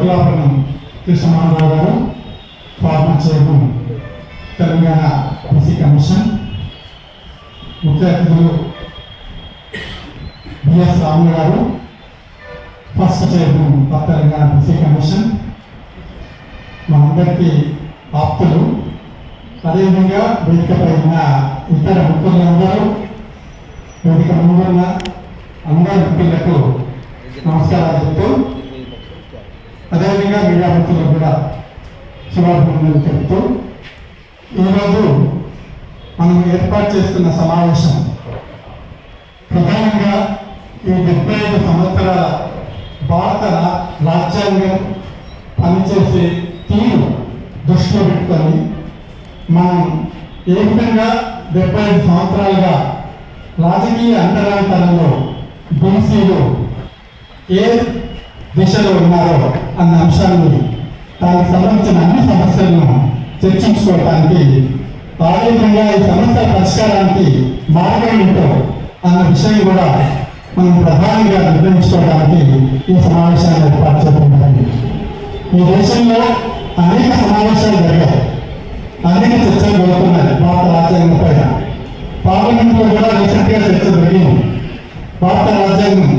కొల్లాపురం కృష్ణమారావు గారు, former chairman Telangana BC commission, ముఖ్య అతిథులు బిఎస్ రాము గారు, first chairman of Telangana BC commission, మనందరికీ ఆప్తులు, అదేవిధంగా వేదికపై ఉన్న ఇతర మిత్రులందరూ, వేదిక ముందున్న అందరి మిత్రులకు నమస్కారాలు చెప్తూ, అదేవిధంగా మీడియా మిత్రులకు కూడా శుభాభినందనలు చెప్తూ, ఈరోజు మనం ఏర్పాటు చేస్తున్న సమావేశం ప్రధానంగా ఈ 75 సంవత్సరాల భారత రాజ్యాంగం పనిచేసే తీరు దృష్టిలో పెట్టుకొని మనం ఏ విధంగా 75 సంవత్సరాలుగా రాజకీయ అంతరాంతరంలో బీసీలు ఏ దిశలో ఉన్నారో అన్న అంశాన్ని, దానికి సంబంధించిన అన్ని సమస్యలను చర్చించుకోవడానికి, అదేవిధంగా ఈ సమస్య పరిష్కారానికి మార్గం ఏంటో అన్న విషయం కూడా మనం ప్రధానంగా నిర్ణయించుకోవడానికి ఈ సమావేశాన్ని ఏర్పాటు చేయడం. ఈ దేశంలో అనేక సమావేశాలు జరిగాయి, అనేక చర్చలు జరుగుతున్నాయి భారత రాజ్యాంగం పైన. పార్లమెంట్లో కూడా రీసెంట్గా చర్చ జరిగింది. భారత రాజ్యాంగం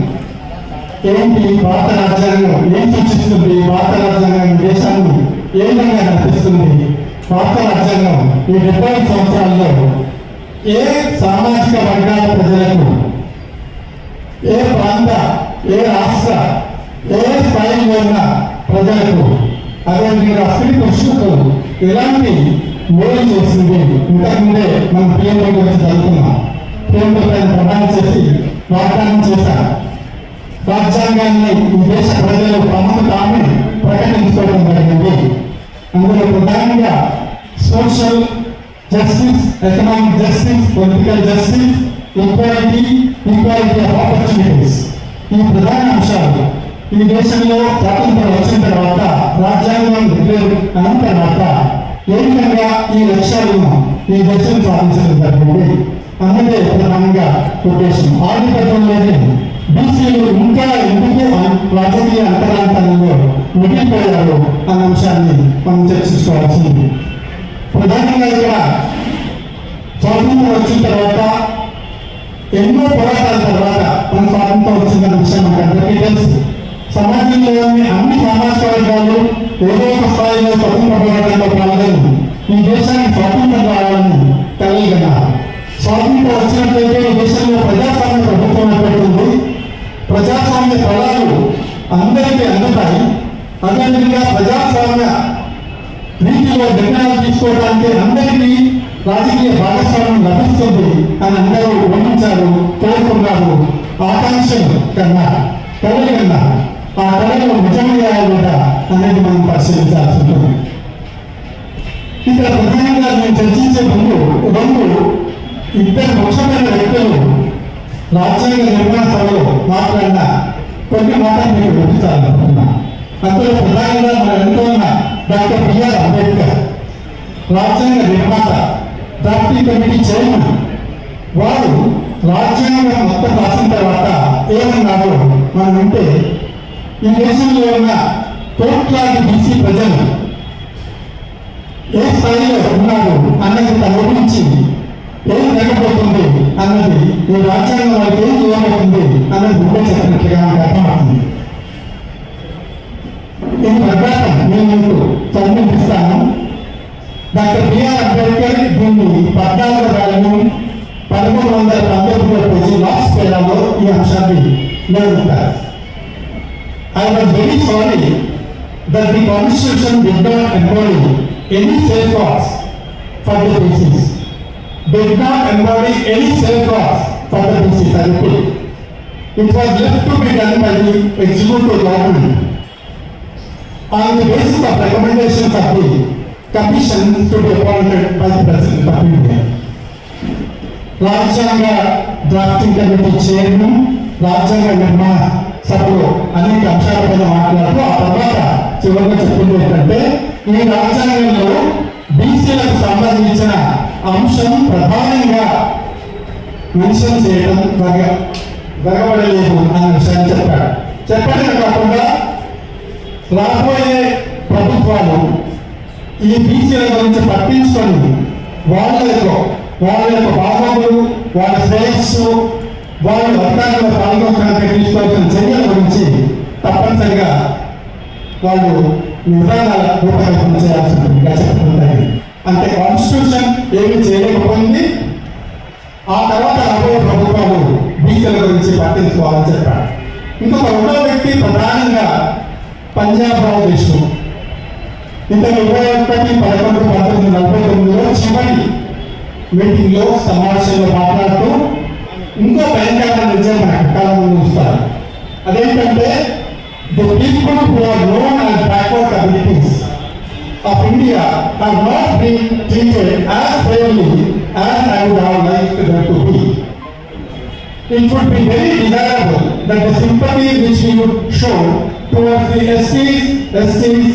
ఏంటి, భారత రాజ్యాంగం ఏం సూచిస్తుంది, భారత రాజ్యాంగం దేశాన్ని ఏ విధంగా నడిపిస్తుంది, భారత రాజ్యాంగం ఈ 75 సంవత్సరాల్లో ఏ సామాజిక వర్గాల ప్రజలకు, ఏ ప్రాంత, ఏ రాష్ట్ర, ఏ స్థాయిలో ఉన్న ప్రజలకు, అదేవిధంగా స్త్రీ పురుషులకు ఎలాంటి మేలు చేసింది. ఇంతకుముందే మనం పిఎంఓ గురించి చదువుతున్నాం. పిఎంఓ పైన ప్రమాణం చేసి వాగ్దానం చేశారు. రాజ్యాంగాన్ని ఈ దేశ ప్రజలు తమకు తాము ప్రకటించుకోవడం జరిగింది. అందులో ప్రధానంగా social justice, economic justice, political justice, equality of opportunities, ఈ ప్రధాన అంశాలు ఈ దేశంలో స్వాతంత్రం వచ్చిన తర్వాత, రాజ్యాంగం అయిన తర్వాత ఏ విధంగా ఈ లక్ష్యాలను ఈ దేశం సాధించడం జరిగింది అన్నదే ప్రధానంగా ఉద్దేశం. ఆధిపత్యంలోనే బీసీలు ఇంకా ఎందుకు రాజకీయ అంతరాంతరంలో మిగిలిపోయారు అన్న అంశాన్ని మనం చర్చించుకోవాల్సింది. ప్రధానంగా ఇక్కడ స్వాతంత్రం వచ్చిన తర్వాత ఎన్నో పోరాటాల తర్వాత మన స్వాతంత్రం వచ్చిందన్న విషయం మనకు అందరికీ తెలుసు. సమాజంలోని అన్ని సామాజిక వర్గాలు ఏదో ఒక స్థాయిలో స్వతంత్ర పోరాటంలో పాల్గొని ఈ దేశానికి స్వాతంత్రం రావాలని కలిగినారు. స్వాతంత్రం వచ్చినట్లయితే ఈ దేశంలో ప్రజాస్వామ్య ప్రభుత్వం ఏర్పడుతుంది. ప్రజాస్వామ్య ఫలాలు అందరికీ అందుతాయి. అదేవిధంగా ప్రజాస్వామ్య రీతిలో నిర్ణయాలు తీసుకోవడానికి అందరికీ రాజకీయ భాగస్వామ్యం లభిస్తుంది అని అందరూ ఊహించారు, కోరుకున్నారు, ఆకాంక్షలు కన్నా కళలు కన్నా ఆ కళలు నిజమయ్యాయా లేదా అనేది మనం పరిశీలించాల్సి ఉంటుంది. ఇక్కడ ప్రధానంగా నేను చర్చించే ముందు ఇద్దరు ముఖ్యమైన వ్యక్తులు రాజ్యాంగ నిర్మాణ సభలో మాట్లాడిన కొన్ని మాటలు మీకు వినిపించాలనుకుంటున్నా. అందులో ప్రధానంగా మన వెనుక ఉన్న డాక్టర్ బిఆర్ అంబేద్కర్, రాజ్యాంగ నిర్మాత, డ్రాఫ్టింగ్ కమిటీ చైర్మన్. వారు రాజ్యాంగం మొత్తం రాసిన తర్వాత ఏమన్నారో మనం వింటే, ఈ దేశంలో ఉన్న కోట్లాది బీసీ ప్రజలు ఏ స్థాయిలో ఉన్నారు అన్నది తన గురించి, ఏం జరగబోతుంది అన్నది, ఈ రాజ్యాంగం వాళ్ళకి ఏం చేయబోతుంది అన్నది ముందే చెప్పినట్లుగా మనకు అర్థమవుతుంది. ఈ ప్రకారం నేను మీకు చదివిస్తాను. డాక్టర్ బిఆర్ అంబేద్కర్ దీన్ని 14వ వాల్యూమ్ 1319 పేజీ లాస్ట్ పేరాలో ఈ అంశాన్ని నిర్వహిస్తారు. I was very sorry that the Constitution did not embody any safeguards for the BCs. Did not embody any safeguards for the BCs. I repeat, it was left to be done by the executive government on the basis of recommendations of the commission to be appointed by the President of India. రాజ్యాంగ drafting committee chairman, రాజ్యాంగ నిర్మాణ సభలో అనేక అంశాలపైన మాట్లాడుతూ ఆ తర్వాత చివరిగా చెప్పింది ఏంటంటే, ఈ రాజ్యాంగంలో బీసీలకు సంబంధించిన అంశం ప్రధానంగా మెన్షన్ చేయడం జరగబడలేదు అన్న విషయాన్ని చెప్పాడు. చెప్పడమే కాకుండా రాబోయే ప్రభుత్వాలు ఈ బీసీల గురించి పట్టించుకొని వాళ్ళ యొక్క బాగోగులు, వాళ్ళ శ్రేయస్సు, వాళ్ళ అధికారంలో పాల్గొనడానికి తీసుకోవాల్సిన చర్యల గురించి తప్పనిసరిగా వాళ్ళు నిర్ణయాల రూపకల్పన చేయాల్సి ఉంటుందిగా చెప్పుకుంటాయి. అంటే కాన్స్టిట్యూషన్ ఏమి చేయలేకపోయింది. ఆ తర్వాత రాబోయే ప్రభుత్వాలు బీసీల గురించి పట్టించుకోవాలని చెప్పారు. ఇంకొక రెండో వ్యక్తి ప్రధానంగా పంజాబ్ రావు దేశ్ముఖ్. ఇతను 21/11/1949లో చివరి మీటింగ్లో సమావేశంలో మాట్లాడుతూ ఇంకో భయంకరమైన నిజం మన కళ్ళ ముందు ఉంచుతారు. అదేంటంటే the people who are known as backward communities of India are not being treated as fairly as I would have liked them to be. It would be very desirable that the sympathy which we would show towards the STs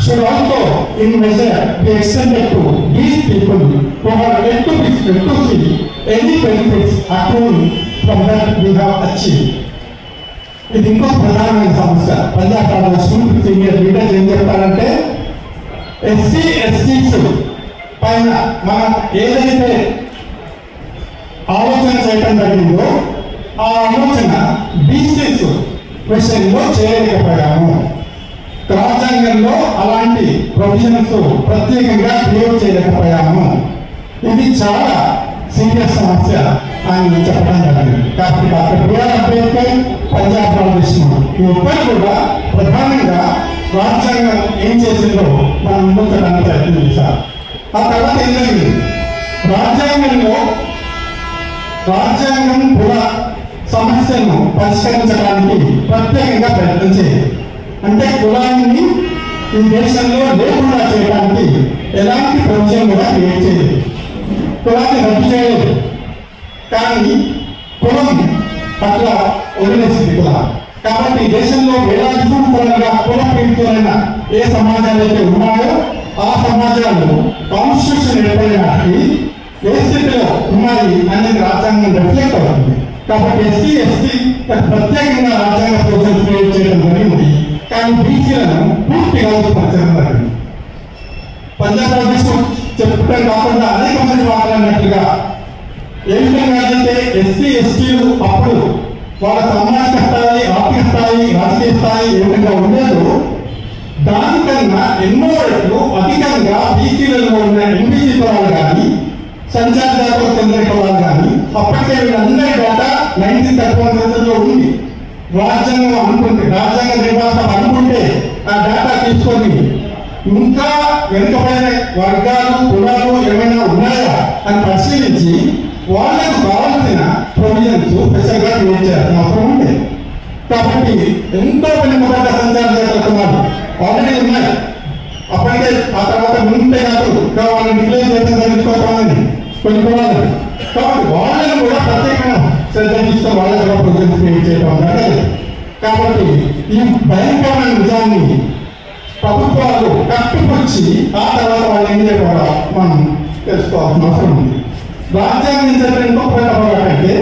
should also in measure be extended to these people who are yet to see any benefits accruing from that we have achieved. ఇది ఇంకో ప్రధానమైన సమస్య. పంజాబ్ రాష్ట్రం senior leaders ఏం చెప్తారంటే SCs పైన మనం ఏదైతే ఆలోచన చేయడం జరిగిందో ఆ ఆలోచన బీసీస్ విషయంలో చేయలేకపోయాము. రాజ్యాంగంలో అలాంటి ప్రొవిజన్స్ ప్రత్యేకంగా క్రియేట్ చేయలేకపోయాము. ఇది చాలా సీరియస్ సమస్య అని చెప్పడం జరిగింది. కాబట్టి డాక్టర్ బిఆర్ అంబేద్కర్, పంజాబ్ రావు దేశ్ముఖ్ ఈ ఇద్దరు కూడా ప్రధానంగా రాజ్యాంగం ఏం చేసిందో మనం ముందుంచడానికి ప్రయత్నం చేశారు. ఆ తర్వాత ఏం జరిగింది? రాజ్యాంగం కూడా సమస్యను పరిష్కరించడానికి ప్రత్యేకంగా ప్రయత్నం చేయాలి. అంటే కులాన్ని ఈ దేశంలో లేకుండా చేయడానికి ఎలాంటి ప్రొవిజన్ కూడా క్రియేట్ చేయలేదు. కులాన్ని రద్దు చేయలేదు, కానీ కులం పట్ల వదిలేసింది కులం. కాబట్టి దేశంలో వేలాది సంవత్సరాలుగా కుల పీడితులైన ఏ సమాజాలు అయితే ఉన్నాయో ఆ సమాజాలు కాన్స్టిట్యూషన్ ఏర్పడినానికి ఏ స్థితిలో ఉన్నాయి అనేది రాజ్యాంగం రిఫ్లెక్ట్ అవుతుంది. కాబట్టి ఎస్సీ ఎస్టీ ప్రత్యేకంగా రాజ్యాంగ ప్రొవిజన్స్ క్రియేట్ చేయడం జరిగింది. కానీ బీసీలను పూర్తిగా ఉత్పత్తించడం జరిగింది. పంజాబ్ రాష్ట్రం చెప్పడం కాకుండా అనేక మంది మాట్లాడినట్లుగా ఏ విధంగా అయితే ఎస్సీ ఎస్టీలు అప్పుడు వాళ్ళ సామాజిక స్థాయి, ఆర్థిక స్థాయి, రాజకీయ స్థాయి ఏ విధంగా ఉండేదో దానికన్నా ఎన్నో రెట్లు అధికంగా బీసీలలో ఉన్న ఎంబీసీ కులాలు కానీ, సంచార జాతకు చెందిన కులాలు కానీ అప్పటికే వీళ్ళందరి డేటా 1931 ఉంది. రాజ్యాంగం అనుకుంటే, రాజ్యాంగ నిర్మాణం అనుకుంటే ఆ డేటా తీసుకొని ఇంకా వెనుకబడిన వర్గాలు, కులాలు ఏమైనా ఉన్నాయా అని పరిశీలించి వాళ్ళకు కావాల్సిన ప్రొవిజన్స్ స్పెషల్గా క్రియేట్ చేయాల్సిన అవసరం ఉంది. కాబట్టి ఎంతో వెనుకబడ్డ సంచార జాతర కులాలు ఆల్రెడీ ఉన్నాయి. అప్పటికే ఆ తర్వాత ముందే కాదు వాళ్ళని డిక్లేర్ చేయడం జరుగుకోవాలని కొన్ని కులాలు. కాబట్టి వాళ్ళని కూడా ప్రత్యేకంగా శ్రద్ధ తీసుకొని వాళ్ళకి కూడా ప్రొవిజన్స్ క్రియేట్ చేయడం జరగదు. కాబట్టి ఈ భయంకరమైన నిజాన్ని ప్రభుత్వాలు కట్టుకొచ్చి ఆ తర్వాత వాళ్ళు ఏం చేయకుండా మనం తెలుసుకోవాల్సిన అవసరం ఉంది. రాజ్యాంగం చెప్పిన ఇంకొక అంటే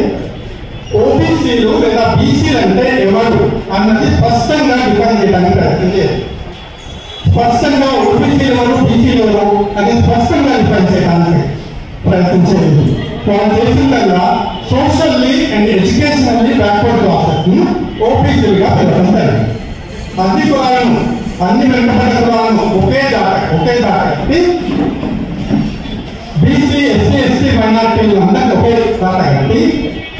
ఓబీసీలు లేదా బీసీలు అంటే ఎవరు అన్నది స్పష్టంగా డిఫైన్ చేయడానికి ప్రయత్నం చేయాలి. స్పష్టంగా ఓబీసీలు ఎవరు, బీసీలు ఎవరు అనేది స్పష్టంగా డిఫైన్ చేయడానికి ప్రయత్నం చేయాలి. వాళ్ళు చేసిందల్లా socially and educationally backward classes ఓబీసీలుగా పెరుగుతాయి. అన్ని కులాలను, అన్ని వెనుకబడ్డ కులాలను ఒకే దాటి బీసీ, ఎస్సీ, ఎస్టీ మైనారిటీలు అందరికీ ఒకే దాట కట్టి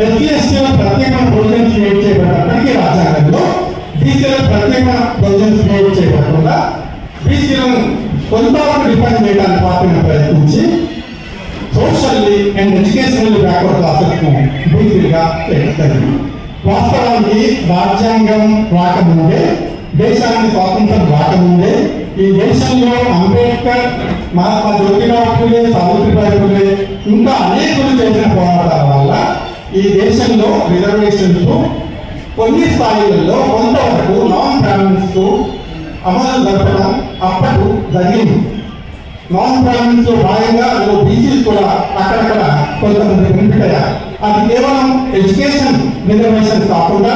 ఎస్సీ ఎస్టీలో ప్రత్యేకమైన ప్రొవిజన్స్ క్రియేట్ చేయబడినప్పటికీ రాజ్యాంగంలో బీసీలో ప్రత్యేకమైన ప్రొవిజన్స్ క్రియేట్ చేయబడకుండా బీసీలను కొంతవరకు డిఫైన్ చేయడానికి పార్టీని ప్రయత్నించి సోషల్లీ అండ్ ఎడ్యుకేషనల్లీ బ్యాక్వర్డ్ క్లాసెస్ను బీసీలుగా పెట్టింది. వాస్తవానికి రాజ్యాంగం రాకముందే, దేశానికి స్వాతంత్రం రాకముందే ఈ దేశంలో అంబేద్కర్, మహాత్మా జ్యోతిరావు ఫులే, సావిత్రిబాయి ఫులే ఇంకా అనేకులు చేసిన పోరాటాల వల్ల ఈ దేశంలో రిజర్వేషన్స్ కొన్ని స్థాయిలలో కొంతవరకు నాన్ బ్రాహ్మిన్స్ అమలు జరపడం అప్పటి జరిగింది. నాన్ బ్రాహ్మిన్స్ భాగంగా బీసీలు కూడా అక్కడక్కడ కొంతమంది బెనిఫిట్ అయ్యారు. అది కేవలం ఎడ్యుకేషన్ రిజర్వేషన్ కాకుండా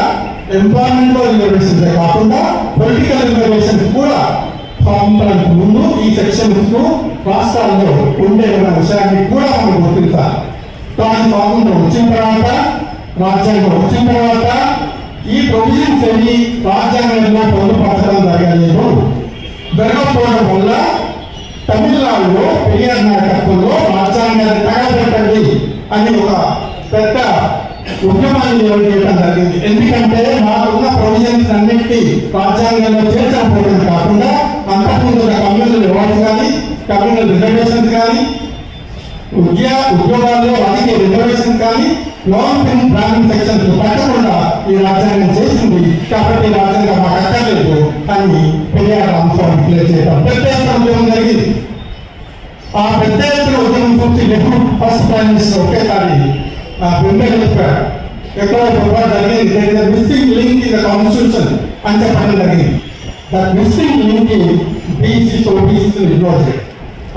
ఎంప్లాయ్మెంట్ లో రిజర్వేషన్స్ కాకుండా పొలిటికల్ రిజర్వేషన్స్ కూడా స్వాతంత్రానికి ముందు ఈ సెక్షన్స్ రాష్ట్రాల్లో ఉండే విషయాన్ని కూడా మనం గుర్తించాలి. కానీ స్వాతంత్రం వచ్చిన తర్వాత, రాజ్యాంగం వచ్చిన తర్వాత ఈ ప్రొవిజన్స్ ఏమి రాజ్యాంగంలో పొందుపరచడం జరగలేదు. జరగకపోవడం వల్ల తమిళనాడులో పెరియార్ నాయకత్వంలో రాజ్యాంగాన్ని తగలబెట్టండి అని ఒక పెద్ద ఉద్యమాన్ని చేయడం జరిగింది. ఎందుకంటే మాకున్న ప్రొవిజన్స్ అన్నింటినీ రాజ్యాంగంలో చేర్చకపోవడం కాకుండా అంతకుముందు కమ్యూనల్ అవార్డ్స్ కానీ, కమ్యూనల్ రిజర్వేషన్స్ కానీ, ఉద్యోగాల్లో వాటికి రిజర్వేషన్ కానీ నాన్ బ్రాహ్మణ్ సెక్షన్స్ పెట్టకుండా ఈ రాజ్యాంగం చేసింది. కాబట్టి రాజ్యాంగం మాకు అక్కర్లేదు అని పెరియార్ రామస్వామి డిక్లేర్ చేయడం పెద్ద ఎత్తున ఉద్యమం జరిగింది. ఆ పెద్ద ఎత్తున ఉద్యమం చూసి నెహ్రూ ఫస్ట్ ప్రైమ్ మినిస్టర్ ఒకేసారి చెప్పారు, ఎక్కడో పొరపాటు జరిగింది, missing link in the constitution అని చెప్పడం జరిగింది. That missing link BCs OBCs involve చేయడం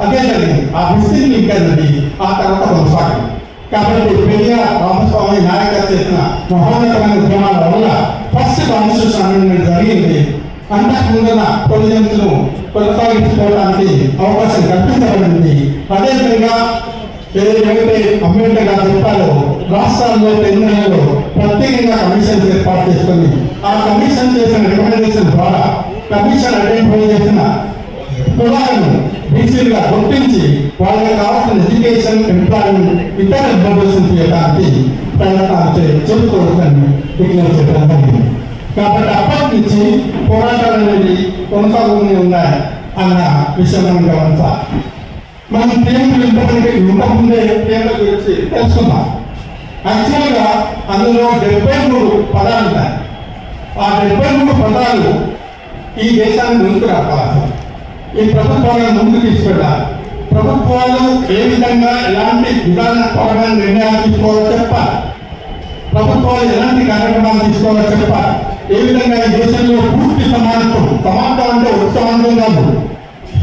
అదే జరిగింది. ఆ మిస్సింగ్ లింక్ అనేది ఆ తర్వాత కొనసాగింది. కాబట్టి పెరియార్ రామస్వామి నాయకత్వం చేసిన మహోన్నతమైన ఉద్యమాల వల్ల ఫస్ట్ కాన్స్టిట్యూషన్ అమెండ్మెంట్ జరిగింది. అంతకుముందున్న ప్రొవిజన్స్ ను కొనసాగించుకోవడానికి అవకాశం కల్పించబడింది. అదేవిధంగా ఏదైతే అంబేద్కర్ గారు చెప్పారో రాష్ట్రాల్లో తెలంగాణలో ప్రత్యేకంగా కమిషన్స్ ఏర్పాటు చేసుకుంది. ఆ కమిషన్ చేసిన రికమెండేషన్ ద్వారా కమిషన్ ఐడెంటిఫై చేసిన కులాలను బీసీలుగా గుర్తించి వాళ్ళకి కావాల్సిన ఎడ్యుకేషన్, ఎంప్లాయ్మెంట్, ఇతర రిజర్వేషన్ చేయడానికి ప్రయత్నాలు చేసుకోవచ్చని డిక్లేర్ చేయడం జరిగింది. కాబట్టి అప్పటి నుంచి పోరాటాలు అనేది కొనసాగుతూనే ఉన్నాయి అన్న విషయం మనం గమనించాలి. మనం ప్రేమలు ఇంతకుముందే ప్రేమల గురించి తెలుసుకున్నాం. యాక్చువల్గా అందులో 73 పదాలు ఉన్నాయి. ఆ 73 పదాలు ఈ దేశాన్ని ముందుకు రావాలి, ఈ ప్రభుత్వాలను ముందుకు తీసుకెళ్ళాలి. ప్రభుత్వాలు ఏ విధంగా ఎలాంటి విధానపరమైన నిర్ణయాలు తీసుకోవాలో చెప్పాలి. ప్రభుత్వాలు ఎలాంటి కార్యక్రమాలు తీసుకోవాలో చెప్పాలి. ఏ విధంగా ఈ దేశంలో పూర్తి సమానత్వం, సమానత్వం అంటే ఒక సమానత్వం కాదు,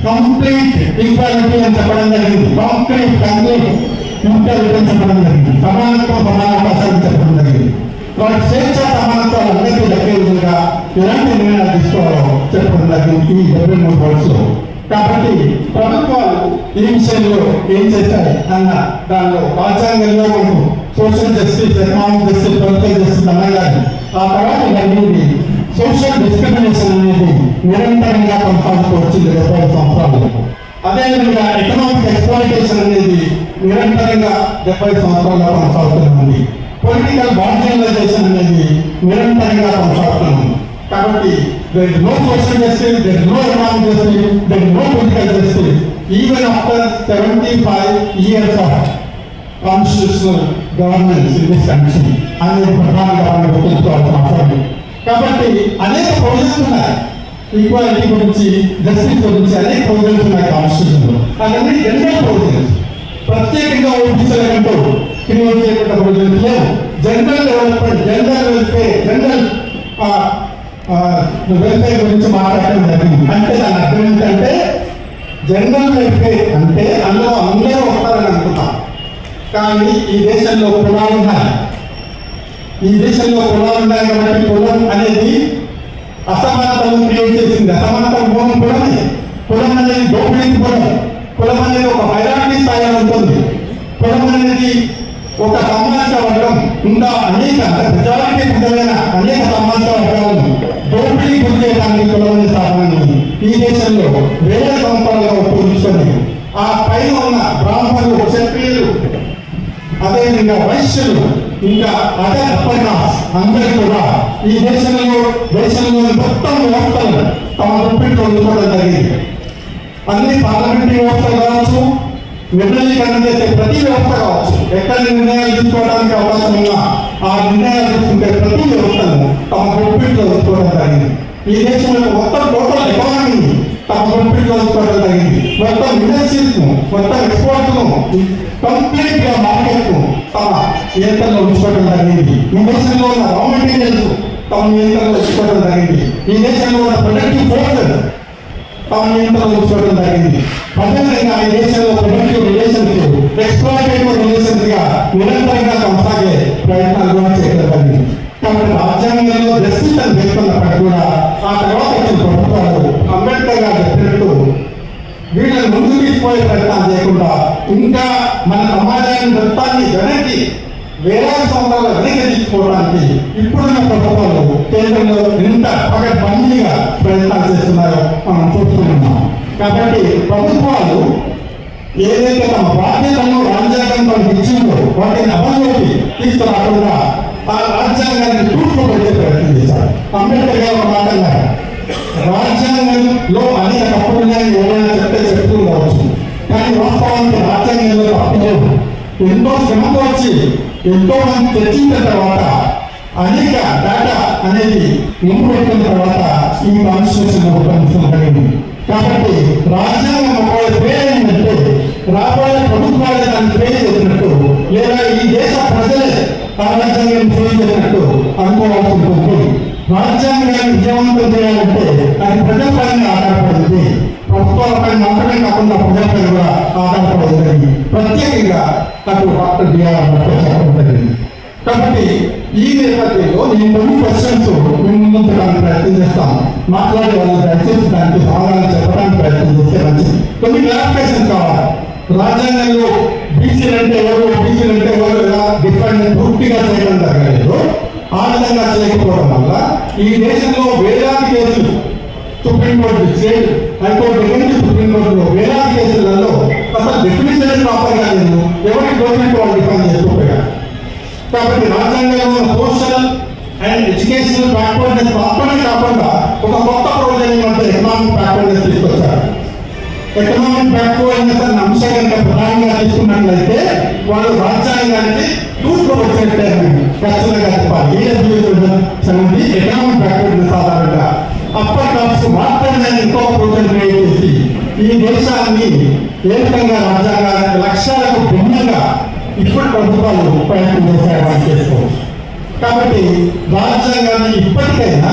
కంప్లీట్ ఈక్వాలిటీ అని చెప్పడం జరిగింది. కంప్లీట్ ఈక్వాలిటీ చెప్పడం జరిగింది. సమానత్వం, సమాన అవకాశాలు చెప్పడం జరిగింది. వాటి స్వేచ్ఛ సమానత్వాలు అందరికీ దక్కే విధంగా ఎలాంటి నిర్ణయాలు తీసుకోవాలో చెప్పడం జరిగింది ఈ 73 వర్డ్స్ లో. కాబట్టి ప్రభుత్వాలు ఈ విషయంలో ఏం చేశాయి అన్న దానిలో రాజ్యాంగంలో మనకు social justice, economic justice, political justice అన్నగారు. ఆ తర్వాత జరిగింది సోషల్ డిస్క్రిమినేషన్ అనేది నిరంతరంగా కొనసాగుతూ వచ్చింది 70 సంవత్సరాలు. అదేవిధంగా ఎకనామిక్ ఎక్స్ప్లాయిటేషన్ అనేది నిరంతరంగా 70 సంవత్సరాలుగా కొనసాగుతుంది. పొలిటికల్ మార్జినలైజేషన్ అనేది నిరంతరంగా కొనసాగుతుంది. కాబట్టి there is no social justice, there is no economic justice, there is no political justice even after 75 years of constitutional governance in this country అనేది ప్రధానంగా మనం గుర్తుంచుకోవాల్సిన అవసరం. కాబట్టి అనేక ప్రొవిజన్స్ ఉన్నాయి, ఈక్వాలిటీ గురించి, జస్టిస్ గురించి అనేక ప్రొవిజన్స్ ఉన్నాయి కాన్స్టిట్యూషన్లో. అవన్నీ జనరల్ ప్రొవిజన్స్, ప్రత్యేకంగా ఓబీసీలకంటూ క్రియేట్ చేయబడ్డ ప్రొవిజన్స్ లేవు. General development, general welfare, general welfare గురించి మాట్లాడటం జరిగింది. అంటే దాని అర్థం ఏంటంటే జనరల్ వెల్ఫేర్ అంటే అందులో అందరూ వస్తారని అనుకుంటాం. కానీ ఈ దేశంలో కులాలు ఉన్నాయి. ఈ దేశంలో కులాలు ఉన్నాయి కాబట్టి కులం అనేది అసమానతలను క్రియేట్ చేసింది. అసమానత మూలం కులమే. కులం అనేది దోపిడీ కులం. కులం అనేది ఒక హైరార్కీ స్థాయిలో ఉంటుంది. కులం అనేది ఒక సామాజిక వర్గం ఇంకా అనేక ప్రజానికి విధమైన అనేక సామాజిక వర్గాలను దోపిడీ గురి చేయడానికి కులమనే సాధనాన్ని ఈ దేశంలో వేల సంవత్సరాలుగా ఉపయోగించుకొని ఆ పైన ఉన్న బ్రాహ్మణులు, క్షత్రియులు, అదేవిధంగా వైశ్యులు, ఇంకా అదే అప్పర్నాస్ అందరూ కూడా ఈ దేశంలోని మొత్తం వ్యవస్థలు తమ గుప్పిట్లో ఉంచుకోవడం జరిగింది. అన్ని పార్లమెంటరీ వ్యవస్థలు కావచ్చు, నిర్ణయీకరణ చేసే ప్రతి వ్యవస్థ కావచ్చు, ఎక్కడ నిర్ణయాలు తీసుకోవడానికి అవకాశం ఉన్నా ఆ నిర్ణయాలు తీసుకుంటే ప్రతి వ్యవస్థను తమ గుప్పిట్లో ఉంచుకోవడం జరిగింది. ఈ దేశంలో మొత్తం టోటల్ ఎకానమీని తమ గుప్పిట్లో ఉంచుకోవడం జరిగింది. మొత్తం ఇండస్ట్రీస్ ను, మొత్తం ఎక్స్పోర్ట్స్ ను, కంప్లీట్ గా మార్కెట్ ను తమ నియంత్రణలో ఉంచుకోవడం జరిగింది. ఈ దేశంలో ఉన్న రా మెటీరియల్స్ తమ నియంత్రణలో ఉంచుకోవడం జరిగింది. ఈ దేశంలో ఉన్న ప్రొడక్టివ్ ఫోర్సెస్ తమ నియంత్రణలో ఉంచుకోవడం జరిగింది. అదేవిధంగా ఈ దేశంలో ప్రొడక్టివ్ రిలేషన్స్, ఎక్స్ప్లాయిటేటివ్ రిలేషన్స్ గా నిరంతరంగా కొనసాగే ప్రయత్నాలు కూడా చేయడం జరిగింది. కాబట్టి రాజ్యాంగంలో జస్టిస్ అని పేర్కొన్నప్పటికీ కూడా ఆ తర్వాత వచ్చిన ప్రభుత్వాలు అంబేద్కర్ గారు చెప్పినట్టు వీళ్ళని ముందుకు తీసుకుపోయే ప్రయత్నం చేయకుండా ఇంకా మన సమాజాన్ని మొత్తాన్ని వెనక్కి వేలాది సంవత్సరాల వెనక్కి తీసుకోవడానికి ఇప్పుడున్న ప్రభుత్వాలు కేంద్రంలో ఎంత పకడ్బందీగా ప్రయత్నాలు చేస్తున్నారో మనం చూస్తున్నాం. కాబట్టి ప్రభుత్వాలు ఏదైతే తమ బాధ్యతను రాజ్యాంగంతో ఇచ్చిందో వాటిని అమలులోకి తీసుకురాకుండా ఆ రాజ్యాంగాన్ని తూర్పుపరిచే ప్రయత్నం చేశారు. అంబేద్కర్ గారు ఒక మాట అన్నారు, రాజ్యాంగంలో అనేక తప్పులున్నాయని ఎవరైనా చెప్తూ కావచ్చు, కానీ వాస్తవానికి రాజ్యాంగంలో తప్పు లేదు. ఎంతో శ్రమతో వచ్చి ఎంతో మంది చర్చించిన తర్వాత అనేక డేటా అనేది ముందు పెట్టిన తర్వాత ఈ కాన్స్టిట్యూషన్ రూపొందించడం జరిగింది. కాబట్టి రాజ్యాంగం ఒకవేళ ఫెయిల్ అయిందంటే రాబోయే ప్రభుత్వాలు దాన్ని ఫెయిల్ చేసినట్టు లేదా ఈ దేశ ప్రజలే ఆ రాజ్యాంగాన్ని ఫెయిల్ చేసినట్టు అనుకోవాల్సి ఉంటుంది. రాజ్యాంగాన్ని విజయవంతం చేయాలంటే అది ప్రజలపైన ఆధారపడింది, ప్రభుత్వాలపై మాత్రమే కాకుండా ప్రజలపై కూడా ఆధారపడింది. ప్రత్యేకంగా నాకు డాక్టర్ బిఆర్ అంబేద్కర్ చెప్పడం జరిగింది. కాబట్టి ఈ నేపథ్యంలో నేను కొన్ని క్వశ్చన్స్ మేము ముందుంచడానికి ప్రయత్నం చేస్తాను. మాట్లాడే వాళ్ళు దయచేసి దానికి సమాధానం చెప్పడానికి ప్రయత్నం చేస్తే మంచిది. కొన్ని క్లారిఫికేషన్ కావాలి. రాజ్యాంగంలో బీసీలు అంటే ఎవరు, బీసీలు అంటే ఎవరు ఎలా డిఫరెంట్ పూర్తిగా చేయడం జరగలేదు. ఆ విధంగా చేయకపోవడం వల్ల ఈ దేశంలో వేలాది కేసులు సుప్రీంకోర్టు, స్టేట్ హైకోర్టు నుంచి సుప్రీంకోర్టులో వేలాది కేసులలో అసలు డెఫినిషన్ ప్రాపర్గా లేదు, ఎవరికి గవర్నమెంట్ వాళ్ళు డిఫైన్ చేసుకోపోయారు. కాబట్టి రాజ్యాంగంలో సోషల్ అండ్ ఎడ్యుకేషనల్ బ్యాక్వర్డ్నెస్ మాత్రమే కాకుండా ఒక కొత్త ప్రొవిజన్ అంటే ఎకనామిక్ బ్యాక్వర్డ్నెస్ తీసుకొచ్చారు. ఎకనామిక్ బ్యాక్వర్డ్నెస్ అనే అంశం కనుక ప్రధానంగా తీసుకున్నట్లయితే వాళ్ళు రాజ్యాంగానికి తూర్పు వచ్చినట్టే ఖచ్చితంగా చెప్పాలి. ఎకనామిక్ బ్యాక్వర్డ్నెస్ ఆధారంగా అప్పర్ కాస్ట్ మాత్రమే ఇంకో ప్రొవిజన్ క్రియేట్ చేసి ఈ దేశాన్ని ఏ విధంగా రాజ్యాంగానికి లక్ష్యాలకు భిన్నంగా ఇప్పుడు ప్రభుత్వాలు ప్రయత్నం చేశారు వాళ్ళు చేసుకోవచ్చు. కాబట్టి రాజ్యాంగాన్ని ఇప్పటికైనా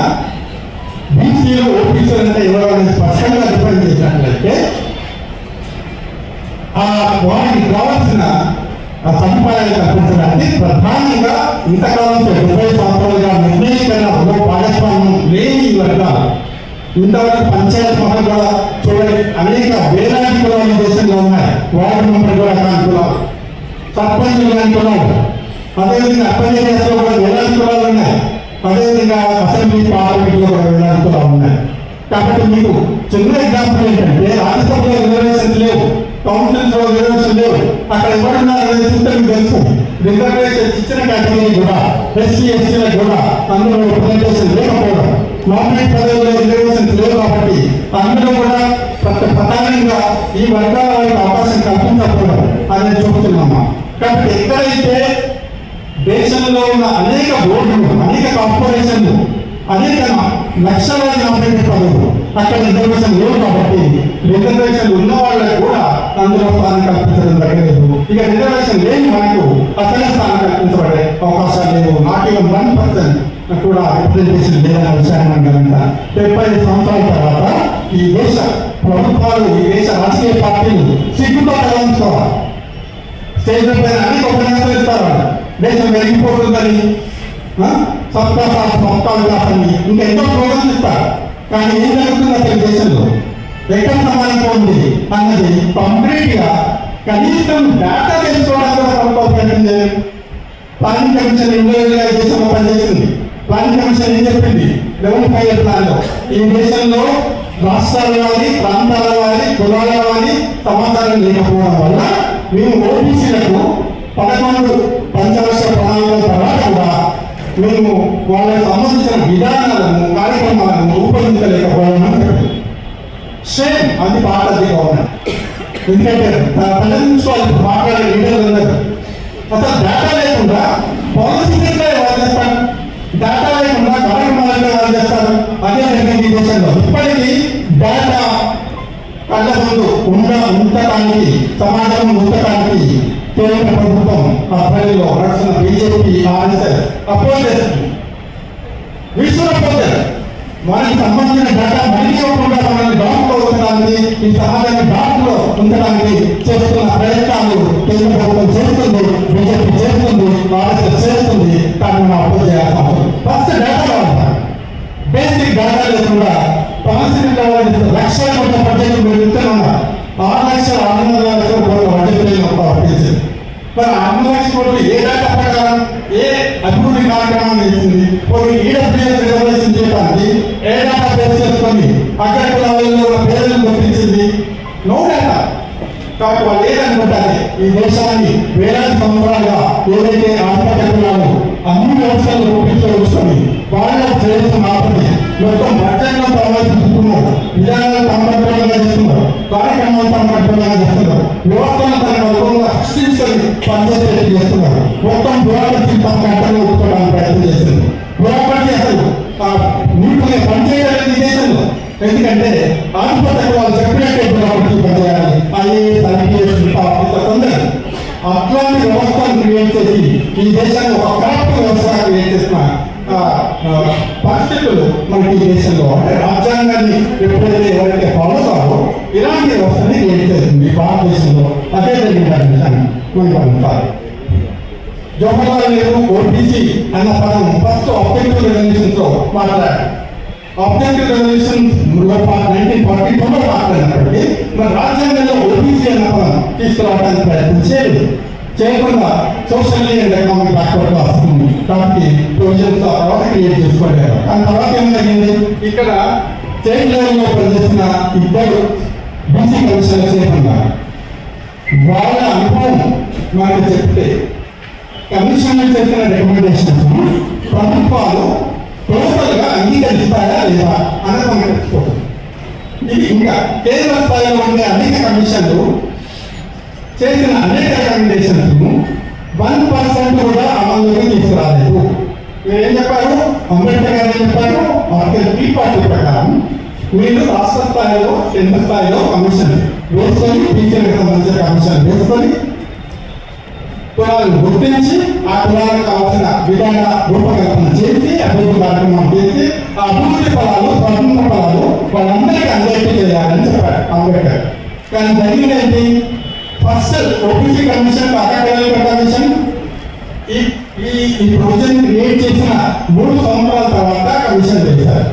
బీసీలు ఓబీసీలు అంటే ఎవరైనా స్పష్టంగా డిఫైన్ చేసినట్లయితే వారికి కావాల్సిన సదుపాయాలు కల్పించడానికి ప్రధానంగా ఇంతకాలం 70 సంవత్సరాలుగా నిర్ణయకరణలో భాగస్వామ్యం లేని వర్గాలు ఇంతవరకు పంచాయతీ మొదలు కూడా చూడండి, అనేక వేలాది కులాలు దేశంలో ఉన్నాయి. వార్డు మెంబర్ కూడా కాని కులాలు, సర్పంచులు కాని కులాలు, అదేవిధంగా అప్పంజేలో కూడా వేలాది కులాలు ఉన్నాయి. అదేవిధంగా అసెంబ్లీ పార్లమెంట్లో కూడా వేలాది కులాలు ఉన్నాయి. కాబట్టి మీకు చిన్న ఎగ్జాంపుల్ ఏంటంటే రాజ్యసభలో రిజర్వేషన్స్ లేవు, కౌన్సిల్స్ లో రిజర్వేషన్ లేవు. అక్కడ ఎవరున్నారు చూస్తే మీకు తెలుసు. రిజర్వేషన్ ఇచ్చిన కేటగిరీ కూడా ఎస్సీ ఎస్టీలకు కూడా అందులో రిప్రజెంటేషన్ లేకపోవడం, నామినేట్ పదవుల్లో రిజర్వేషన్స్ లేవు. కాబట్టి అందులో కూడా ప్రధానంగా ఈ వర్గాల వారికి అవకాశం కల్పించకపోవడం అనేది చూస్తున్నామా. కాబట్టి ఎక్కడైతే దేశంలో ఉన్న అనేక బోర్డులు, అనేక కార్పొరేషన్లు, అనేక లక్షలాది నామినేట్ పదవులు అక్కడ రిజర్వేషన్ లేవు. కాబట్టి రిజర్వేషన్ ఉన్న వాళ్ళకు కూడా అందులో స్థానం కల్పించడం జరగలేదు. ఇక రిజర్వేషన్ లేని మనకు అసలే స్థానం కల్పించబడే అవకాశాలు లేవు. నాట్ ఈవెన్ 1% కూడా రిప్రజెంటేషన్ లేదనే విషయాన్ని మనం గమనించాలి. 75 సంవత్సరాల తర్వాత ఈ దేశ ప్రభుత్వాలు, ఈ దేశ రాజకీయ పార్టీలు సిగ్గుతో కలంచుకోవాలి. స్టేజ్ పైన అనేక ఉపన్యాసాలు ఇస్తారు, దేశం వెలిగిపోతుందని, సబ్కా సాత్ సబ్కా వికాస్ అని ఇంకా ఎంతో ప్రోగ్రామ్స్ ఇస్తారు. కానీ ఏం జరుగుతుంది అసలు దేశంలో, ఎక్కడ సమానంగా ఉంది అన్నది కంప్లీట్ గా కనీసం డేటా తెలుసుకోవడానికి కూడా ప్రభుత్వం ప్రయత్నం చేయలేదు. ప్లానింగ్ కమిషన్ 2000 దేశంలో పనిచేసింది. ప్లానింగ్ కమిషన్ ఏం చెప్పింది, 11 5 ప్లాన్ లో ఈ దేశంలో రాష్ట్రాల వారి, ప్రాంతాల వారి, కులాల వారి సమాచారం లేకపోవడం వల్ల మేము ఓబీసీలకు 11 పంచవర్ష ప్రణాళికల తర్వాత కూడా మేము వాళ్ళకి సంబంధించిన విధానాలను, కార్యక్రమాలను రూపొందించలేకపోవడం సేమ్ అది పార్టీ గవర్నమెంట్. ఎందుకంటే ప్రజల నుంచి వాళ్ళు మాట్లాడే లీడర్లు ఉన్నారు. అసలు డేటా లేకుండా పాలసీస్ ఎట్లా వాళ్ళు చేస్తారు, డేటా లేకుండా కార్యక్రమాలు వాళ్ళు చేస్తారు. అదే జరిగింది దేశంలో. ఇప్పటికీ డేటా కళ్ళ ముందు ఉండటానికి, సమాజం ఉండటానికి కేంద్ర ప్రభుత్వం ఆధ్వర్యంలో నడుస్తున్న బీజేపీ, ఆర్ఎస్ఎస్ అపోజ్ చేస్తుంది. విశ్వపోతే మనకి సంబంధించిన డేటా మనకి ఇవ్వకుండా మనల్ని డాక్లో ఉంచడానికి, ఈ సమాజాన్ని డాక్లో ఉంచడానికి చేస్తున్న ప్రయత్నాలు కేంద్ర ప్రభుత్వం చేస్తుంది, బీజేపీ చేస్తుంది, ఆర్ఎస్ఎస్ చేస్తుంది. కానీ మనం అపోజ్ చేయాల్సిన అవసరం. ఫస్ట్ లక్షల కోట్ల బడ్జెట్ పెరుగుతున్నారు. 6,600,000 కోట్ల బడ్జెట్ మరి 6 లక్షల కోట్లు ఏ డేటా ప్రకారం ఏ అభివృద్ధి కార్యక్రమం చేసింది? కొన్ని ఈడబ్ల్యూఎస్ రిజర్వేషన్ చేయడానికి ఏ డేటా బేస్ చేసుకొని అగ్రకులాలలో ఉన్న పేర్లను గుర్తించింది? No data. కాబట్టి వాళ్ళు ఏదనుకుంటారు, ఈ దేశాన్ని వేలాది సంవత్సరాలుగా ఏదైతే ఆత్మహత్యలు అన్ని వ్యవస్థలు రూపించుకొని వాళ్ళ చేసిన మాత్రమే మొత్తం రాజ్యాంగం ప్రవర్తిస్తున్నారు, విధానాలు సంపర్కంగా చేస్తున్నారు, కార్యక్రమాలు సంపర్కంగా చేస్తున్నారు, వ్యవస్థను తన వర్గంగా సృష్టించుకొని పనిచేసేది చేస్తున్నారు. మొత్తం బ్యూరోక్రసీ కంట్రోల్ ఉంచుకోవడానికి ప్రయత్నం చేస్తుంది. బ్యూరోక్రసీ అసలు నీటిని పనిచేయాలని ఈ దేశంలో. ఎందుకంటే ఆధిపత్య వాళ్ళు చెప్పినట్టే బ్యూరోక్రసీ పనిచేయాలి. ఐఏఎస్, ఐపీఎస్ తొందర అట్లాంటి వ్యవస్థను క్రియేట్ చేసి ఈ దేశాన్ని ఒక కరెక్ట్ వ్యవస్థ క్రియేట్ చేసిన పరిస్థితులు మనకి ఈ దేశంలో అంటే రాజ్యాంగాన్ని ఎప్పుడైతే ఎవరైతే ఫాలో కావో ఇలాంటి వ్యవస్థని క్రియేట్ చేసింది భారతదేశంలో. అదే జరిగింది కొనసాగుతారు. జవహర్లాల్ నెహ్రూ ఓబీసీ అన్న పదం ఫస్ట్ ఆబ్జెక్టివ్ రెజల్యూషన్స్ లో మాట్లాడారు. ఆబ్జెక్టివ్ రెజల్యూషన్స్ 1942లో మాట్లాడినప్పటికీ మరి రాజ్యాంగంలో ఓబీసీ అన్న పదం తీసుకురావడానికి ప్రయత్నం చేయకుండా socially and economic backward class కాబట్టి ప్రొవిజన్స్ ఆ తర్వాత క్రియేట్ చేసుకోలేరు. దాని తర్వాత ఏం జరిగింది, ఇక్కడ స్టేట్ లెవెల్లో పనిచేసిన 2 బీసీ కమిషనర్స్ చేయకున్నారు. వాళ్ళ అనుభవం మనకు చెప్తే కమిషన్ చేసిన రికమెండేషన్స్ ప్రభుత్వాలు టోటల్ గా అంగీకరిస్తాయా లేదా అనేది మనకు తెలుసుకోవచ్చు. ఇది ఇంకా కేంద్ర స్థాయిలో ఉండే అనేక కమిషన్లు చేసిన అనేక రికమెండేషన్స్ 1% కూడా అమల్లోకి తీసుకురాలేదు. ఏం చెప్పారు, అంబేద్కర్ గారు ఏం చెప్పారు, ఆర్టికల్ 3 పార్టీ ప్రకారం మీరు రాష్ట్ర స్థాయిలో కేంద్ర స్థాయిలో కమిషన్ వేసుకొని టీచర్లకు సంబంధించిన కమిషన్ వేసుకొని కులాలను గుర్తించి ఆ కులాలకు కావాల్సిన విధాన రూపకల్పన చేసి అభివృద్ధి కార్యక్రమం చేసి ఆ అభివృద్ధి ఫలాలు స్వతంత్ర ఫలాలు వాళ్ళందరికీ అందరికీ చేయాలని చెప్పారు అంబేద్కర్. కానీ జరిగింది ఏంటి, first OBC commission academic commission ఈ ప్రొవిజన్ క్రియేట్ చేసిన 3 సంవత్సరాల తర్వాత కమిషన్ వేశారు.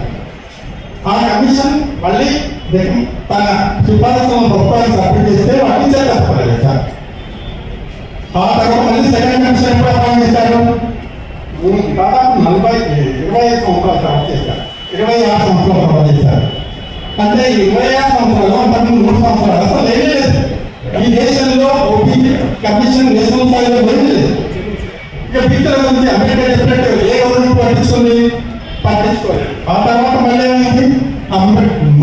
ఆ కమిషన్ మళ్ళీ తన సిఫారసులను ప్రభుత్వానికి సబ్మిట్ చేస్తే వాటిని చేస్తారు. ఆ తర్వాత మళ్ళీ సెకండ్ కమిషన్ ఎప్పుడు అపాయింట్ చేశారు, దాదాపు 25 సంవత్సరాల తర్వాత చేశారు. 26 సంవత్సరాల తర్వాత చేశారు. అంటే 26 సంవత్సరాలు అంతకుముందు 3 సంవత్సరాలు అసలు ఏమీ లేదు. ఈ దేశంలో ఓబీసీ కమిషన్ నేషనల్ స్థాయిలో లేదు. ఇక బీసీల గురించి అంబేద్కర్ చెప్పినట్టు ఏ గవర్నమెంట్ పట్టించుకోలేదు. ఆ తర్వాత మళ్ళీ ఏమైంది,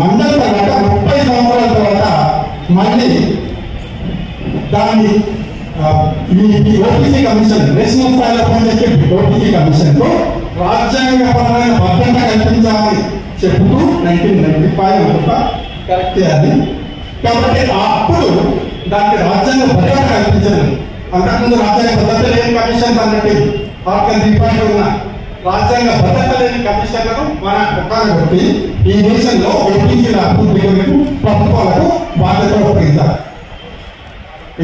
మండల తర్వాత 30 సంవత్సరాల తర్వాత మళ్ళీ దాన్ని ఈ ఓబీసీ కమిషన్ నేషనల్ స్థాయిలో పనిచేసే ఓబీసీ కమిషన్ తో రాజ్యాంగపరమైన భద్రత కల్పించాలని చెబుతూ 1995 కరెక్ట్ చేయాలి. కాబట్టి అప్పుడు దానికి రాజ్యాంగ భద్రత కల్పించారు. అంతకుముందు రాజ్యాంగ భద్రత లేని కమిషన్ అన్నట్టు ఆర్టికల్ 3 ఉన్న రాజ్యాంగ భద్రత లేని కమిషన్లను మన ఒక్కరు కొట్టి ఈ దేశంలో ఓబీసీల అభివృద్ధి ప్రభుత్వాలకు బాధ్యత వహించాలి.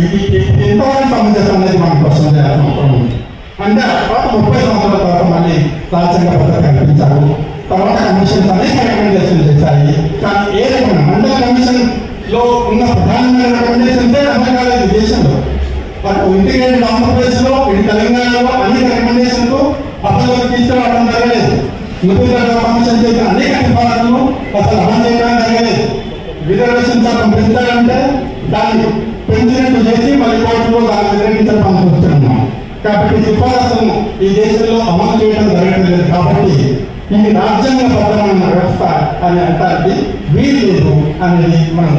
ఇది ఎంతవరకు సమంజసం అనేది మనం క్వశ్చన్ చేయాల్సిన అవసరం ఉంది. అంటే తర్వాత 30 సంవత్సరాల తర్వాత మళ్ళీ రాజ్యాంగ భద్రత కల్పించారు. తర్వాత కమిషన్స్ అనేక రికమెండేషన్ చేశాయి. కానీ ఏ రకమైన మండల కమిషన్ లో ఉన్న ప్రధానమైన రికమెండేషన్సే అమలు కాలేదు ఈ దేశంలో. ఇంటిగ్రేటెడ్ ఆంధ్రప్రదేశ్ లో ఇటు తెలంగాణలో అనేక రికమెండేషన్స్ అమలులోకి తీసుకురావడం జరగలేదు. కమిషన్ చేసిన అనేక సిఫారసులు అసలు అమలు చేయడం జరగలేదు. రిజర్వేషన్ శాతం పెంచాలంటే దాన్ని పెంచినట్టు చేసి మళ్ళీ కోర్టులో దాన్ని వ్యతిరేకించడం చూస్తున్నాం. కాబట్టి సిఫారసులను ఈ దేశంలో అమలు చేయడం జరగట్లేదు. కాబట్టి ఇది రాజ్యాంగబద్ధమైన వ్యవస్థ అని అంటానికి వీలు లేదు అనేది మనం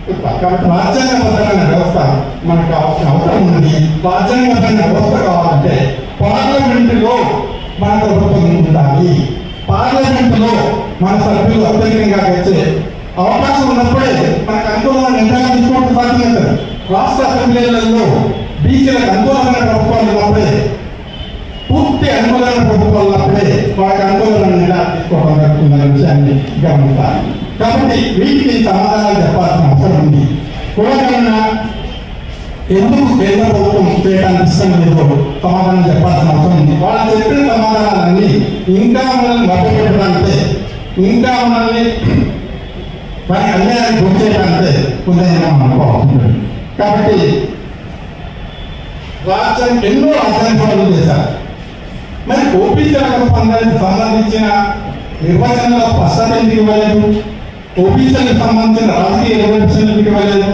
చెప్తాం. కాబట్టి రాజ్యాంగబద్ధమైన వ్యవస్థ మనకు కావాల్సిన అవసరం ఉంది. రాజ్యాంగబద్ధమైన వ్యవస్థ కావాలంటే పార్లమెంటులో మన ప్రభుత్వం ఉండాలి. పార్లమెంటులో మన సభ్యులు అత్యధికంగా వచ్చే అవకాశం ఉన్నప్పుడే మనకు అనుకూలమైన నిర్ణయాలు తీసుకోవడం సాధ్యమవుతుంది. రాష్ట్ర అసెంబ్లీలలో బీసీలకు అనుకూలమైన ప్రభుత్వాలు ఉన్నప్పుడే, పూర్తి అనుకూలమైన ప్రభుత్వాలు ఉన్నప్పుడే వారికి అనుకూలమైన నిర్ణయాలు తీసుకోవడం జరుగుతుందనే విషయాన్ని గమనించాలి. కాబట్టి వీటికి సమాధానాలు చెప్పాల్సిన అవసరం ఉంది. కులగణన ఎందుకు కేంద్ర ప్రభుత్వం చేయడానికి ఇష్టం లేదో సమాధానం చెప్పాల్సిన అవసరం ఉంది. వాళ్ళు చెప్పిన సమాధానాలన్నీ ఇంకా మనల్ని మభ్యపెట్టడానికే, ఇంకా మనల్ని వారి అన్యాయాన్ని గుర్చేయడానికి కొందరు అనుకోవాలి. కాబట్టి రాజ్యం ఎన్నో రాజ్యాంగాలు చేశారు. మరి ఓబీసీలకు సంబంధించిన నిర్వచనాల స్పష్టత ఎందుకు ఇవ్వలేదు? ఓబీసీలకు సంబంధించిన రాజకీయ రిజర్వేషన్ ఎందుకు ఇవ్వలేదు?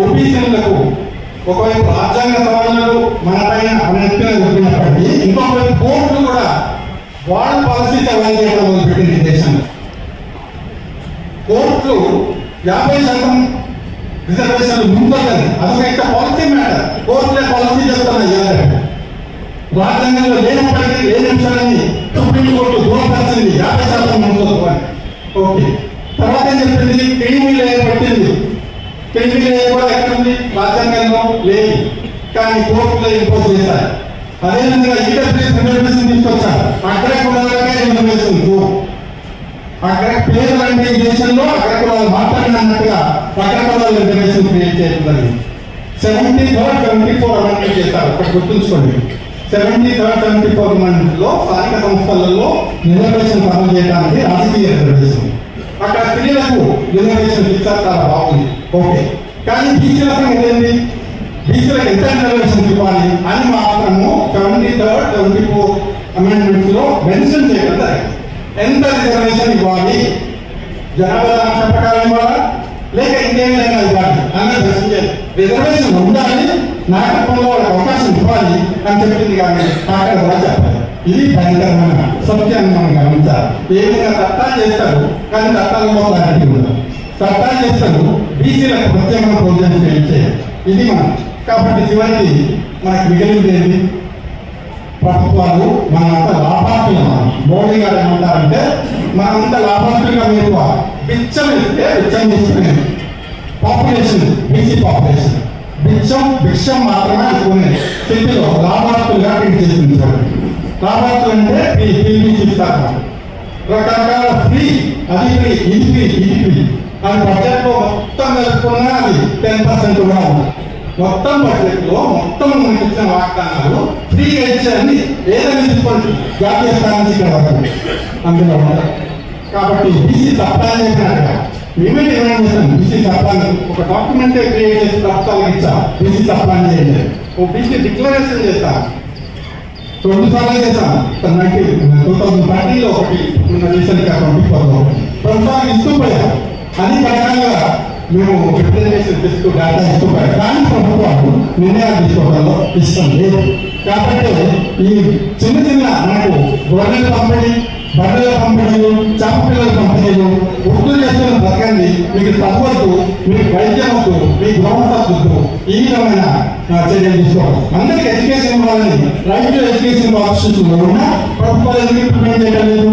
ఓబీసీలకు ఒకవైపు రాజ్యాంగ సవరణలు మన పైన చెప్పినప్పటికీ ఇంకొకవైపు కోర్టులు కూడా వాళ్ళ పాలసీస్ అమలు చేయడం మొదలుపెట్టింది దేశంలో. కోర్టులు 50% రిజర్వేషన్లు ముందుందని అదొక పాలసీ మ్యాటర్. కోర్టులే పాలసీ చెప్తున్నాయి. రాజ్యాంగంలో లేనప్పటికీ లేని అంశాలని సుప్రీంకోర్టు దూరపరిచింది 50% ముందు అని. ఓకే, తర్వాత ఏం చెప్పింది? క్రీమీ లేయర్ పెట్టింది. క్రీమీ లేయర్ కూడా ఎక్కడుంది? రాజ్యాంగంలో లేదు, కానీ కోర్టులో ఇంపోజ్ చేశారు. అదేవిధంగా ఈడబ్ల్యూఎస్ రిజర్వేషన్ తీసుకొచ్చారు. అగ్ర కులాలకే రిజర్వేషన్. అగ్ర పేదలంటే ఈ దేశంలో అగ్ర కులాలు మాత్రమే అన్నట్టుగా అగ్ర కులాల రిజర్వేషన్ క్రియేట్ చేయడం 73rd 74 అమెండ్మెంట్ చేశారు. ఒకటి గుర్తుంచుకోండి. 73rd 74 అమెండ్మెంట్లో స్థానిక సంస్థలలో రిజర్వేషన్ అమలు చేయడానికి రాజకీయ రిజర్వేషన్, అక్కడ స్త్రీలకు రిజర్వేషన్ ఇచ్చారు. చాలా బాగుంది. ఓకే, కానీ బీసీల సంగతి ఏంటి? బీసీలకు ఎంత రిజర్వేషన్ ఇవ్వాలి అని మాత్రము 73rd 74 అమెండ్మెంట్స్ లో మెన్షన్ చేయడం జరిగింది. ఎంత రిజర్వేషన్ ఇవ్వాలి? జనాభా దాక్ష ప్రకారం ఇవ్వాలా లేక ఇంకేమైనా ఇవ్వాలి అన్నది ప్రశ్న. రిజర్వేషన్ ఉండాలి, నాయకత్వంలో వాళ్ళకి అవకాశం ఇవ్వాలి అని చెప్పింది. కానీ అక్కడ కూడా చెప్పాలి. ఇది భయంకరమైన సత్యాన్ని మనం గమనించాలి. ఏ విధంగా చట్టాలు చేస్తారు కానీ చట్టాలలో క్లారిటీ ఉండదు. చట్టాలు చేస్తారు, బీసీలకు ప్రత్యేకంగా ప్రొవిజన్ చేయించేది. ఇది మనం. కాబట్టి చివరికి మనకి మిగిలింది ఏంటి? ప్రభుత్వాలు మనంత లాభార్థులు. మోడీ గారు ఏమంటారంటే మనంత లాభార్థులుగా మీరు బిచ్చం ఇస్తే బిచ్చం తీసుకునేది పాపులేషన్, బీసీ పాపులేషన్ భిక్షం మాత్రమే అనుకునే స్థితిలో లాభార్థులుగా ట్రీట్ చేసింది. లాభార్థులు అంటే పీపీసీ ఇస్తారు, రకరకాల ఫ్రీ, అది ఫ్రీ, ఇది ఫ్రీ, ఇది ఫ్రీ. అది బడ్జెట్ లో మొత్తం కలుపుకున్నా అది 10% కూడా ఉంది. మొత్తం బడ్జెట్ లో మొత్తం మనకి ఇచ్చిన వాగ్దానాలు ఫ్రీగా ఇచ్చారని ఏదైనా తీసుకోండి, జాతీయ స్థాయి నుంచి ఇక్కడ వరకు అందులో ఉంటారు. కాబట్టి బీసీ చట్టాలు చేసినట్టుగా మేమే డిమాండ్ చేస్తాం. బీసీ చట్టాన్ని ఒక డాక్యుమెంటే క్రియేట్ చేసి ప్రభుత్వాలకు ఇచ్చా. బీసీ చట్టాన్ని చేయండి, ఓ బీసీ డిక్లరేషన్ చేస్తాం. 2 సార్లు చేస్తాం. 2013లో ఒకటి, రీసెంట్గా 24లో ప్రభుత్వానికి ఇస్తూ పోయాం. అన్ని రకాలుగా మేము రిప్రజెంటేషన్ తెస్తూ డేటా ఇస్తూ పోయాం. కానీ ప్రభుత్వాలు నిర్ణయాలు తీసుకోవడంలో ఇష్టం లేదు. కాబట్టి ఈ చిన్న చిన్న మనకు గొర్రెల పంపిణీ, బర్రెల పంపిణీలు, చేపపిల్లల పంపిణీలు, వృద్ధులు చేస్తున్న బతకండి, మీకు తగ్గొద్దు, మీకు వైద్యం వద్దు, మీకు గవర్నమెంట్ ఈ విధమైన చర్యలు తీసుకోవాలి. అందరికీ ఎడ్యుకేషన్ ఇవ్వాలని రైతు ఎడ్యుకేషన్ ఆప్షన్స్లో ఉన్న ప్రభుత్వాలు ఎందుకు ఇంప్లిమెంట్ చేయడం లేదు?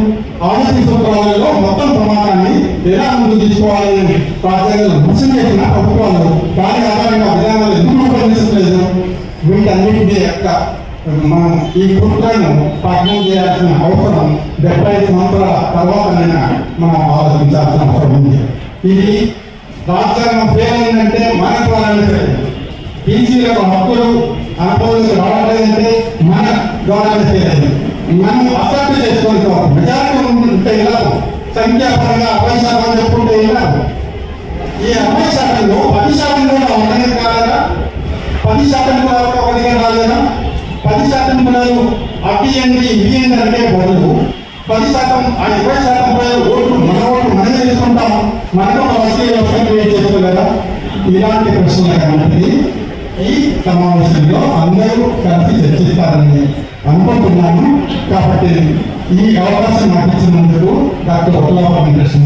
ఆర్థిక సూత్రాలలో మొత్తం ప్రమాణాన్ని ఎలా ముందు తీసుకోవాలని రాజ్యాంగంలో మోసం చేసిన ప్రభుత్వాలు దాని ఆధారంగా విధానాలు ఎందుకు రూపొందించలేదు? వీటన్నింటి యొక్క మనం ఈ కుట్రను పఠనం చేయాల్సిన అవసరం 75 సంవత్సరాల తర్వాతనైనా మనం ఆలోచించాల్సిన అవసరం ఉంది. ఇది రాజ్యాంగం పేరైందంటే మన ద్వారా బీసీలకు హక్కులు అనుభవాలకు రావట్లేదంటే మన ద్వారా పేరైంది. మనం అసెప్ట్ చేసుకోవాలి. మెజారిటీ ఉంటే ఇలా సంఖ్యాపరంగా 60% చెప్పుకుంటే ఇలా ఈ 60%లో 10% కూడా ఉండలేదు కాదా? 10% కూడా ఒకటిగా రాలేదా? 10% పిల్లలు అడ్డియండి ఇవ్వండి అంటే బదులు 10% ఆ 20% పిల్లలు ఓట్లు మన ఓట్లు మనమే తీసుకుంటాం, మనకు రాజకీయ వ్యవస్థ క్రియేట్ చేసుకోవాలి కదా? ఇలాంటి ప్రశ్నలు కాబట్టి ఈ సమావేశంలో అందరూ కలిసి చర్చిస్తారని అనుకుంటున్నాను. కాబట్టి ఈ అవకాశం నాకు ఇచ్చినందుకు డాక్టర్ ఒట్ల వెంకటేశ్వర